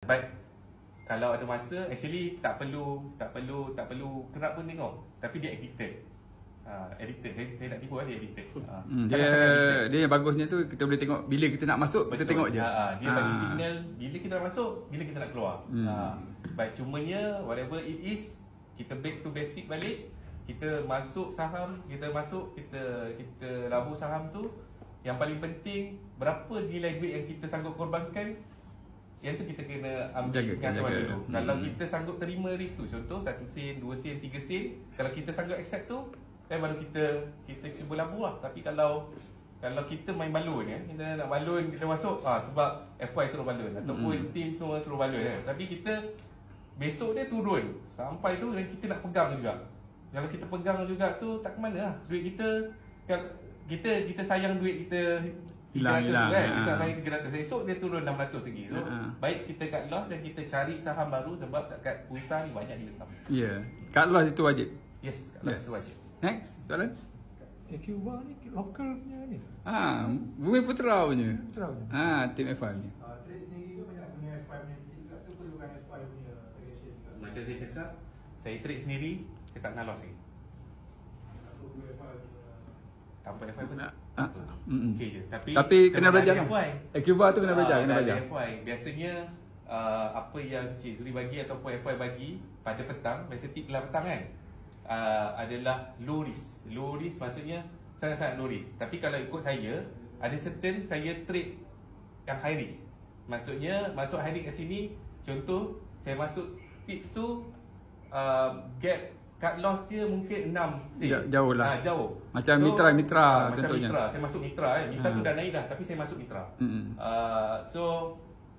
But kalau ada masa, actually tak perlu kerap pun tengok. Tapi dia addicted. Addicted. Saya nak tipu dia addicted. Dia yang bagusnya tu kita boleh tengok bila kita nak masuk. Betul. Kita tengok je. Dia bagi signal bila kita nak masuk, bila kita nak keluar. But cumanya whatever it is, kita back to basic balik. Kita masuk saham, kita labur saham tu, yang paling penting berapa nilai duit yang kita sanggup korbankan. Yang tu kita kena ambil pengetahuan dulu. Kalau kita sanggup terima risk tu, contoh 1 sen, 2 sen, 3 sen, kalau kita sanggup accept tu, dan baru kita cuba labur lah. Tapi kalau kita main balon kita nak balon, kita masuk sebab FY suruh balon ataupun team semua suruh balon tapi kita besok dia turun sampai tu dan kita nak pegang juga. Kalau kita pegang juga tu tak ke mana lah. Duit kita sayang duit kita hilang kan. Kita sayang 300. Esok dia turun 600 lagi. So baik kita cut loss dan kita cari saham baru sebab dekat perusahaan banyak gila saham. Ya. Cut loss itu wajib. Yes, cut loss itu wajib. Next, soalan? Ecuva ni lokal punya ni. Bumi Putra punya. Tim F5 ni. Trade sendiri ke banyak punya F5 punya juga tu perlukan F5 punya tradition juga. Macam saya cakap, saya trade sendiri, saya tak nak loss lagi. Tanpa F5 pun okey je. Tapi kena belajar lah. Ecuva tu kena belajar, F5. Biasanya apa yang Cik Zuri bagi ataupun F5 bagi pada petang, biasa tip lah petang kan, adalah low risk. Low risk maksudnya sangat-sangat low risk. Tapi kalau ikut saya, ada certain saya trade yang high risk. Maksudnya masuk high risk kat sini, contoh saya masuk tips tu gap cut loss dia mungkin 6 sen. Jauh lah. Jauh. Macam Mitra macam contohnya. Mitra. Saya masuk Mitra kan. Mitra tu dah naik dah tapi saya masuk Mitra. So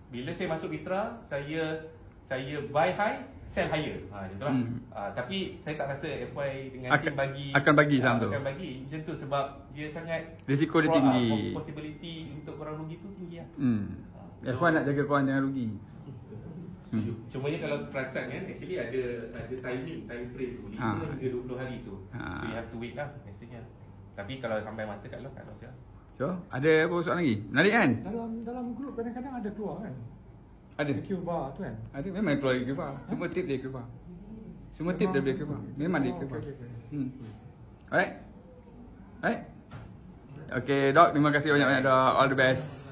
bila saya masuk Mitra, saya buy high, sell higher. Contohlah. Tapi saya tak rasa FY dengan team bagi akan bagi saham tu. Akan bagi macam tu sebab dia sangat risiko dia tinggi. Possibility untuk korang rugi tu tinggi lah. F1 nak jaga korang jangan rugi. Cumanya kalau perasan kan, actually ada time frame tu 5 hingga 20 hari tu. So you have to wait lah biasanya. Tapi kalau sampai masa kat loss je. So, ada apa soalan lagi? Menarik kan? Dalam grup kadang-kadang ada keluar kan? Ada. Ecuva tu kan? Ada, memang keluar Ecuva. Semua tip dia Ecuva. Semua tip dia Ecuva. Memang dia Ecuva. Alright. Okay, Doc, terima kasih banyak-banyak Doc. All the best.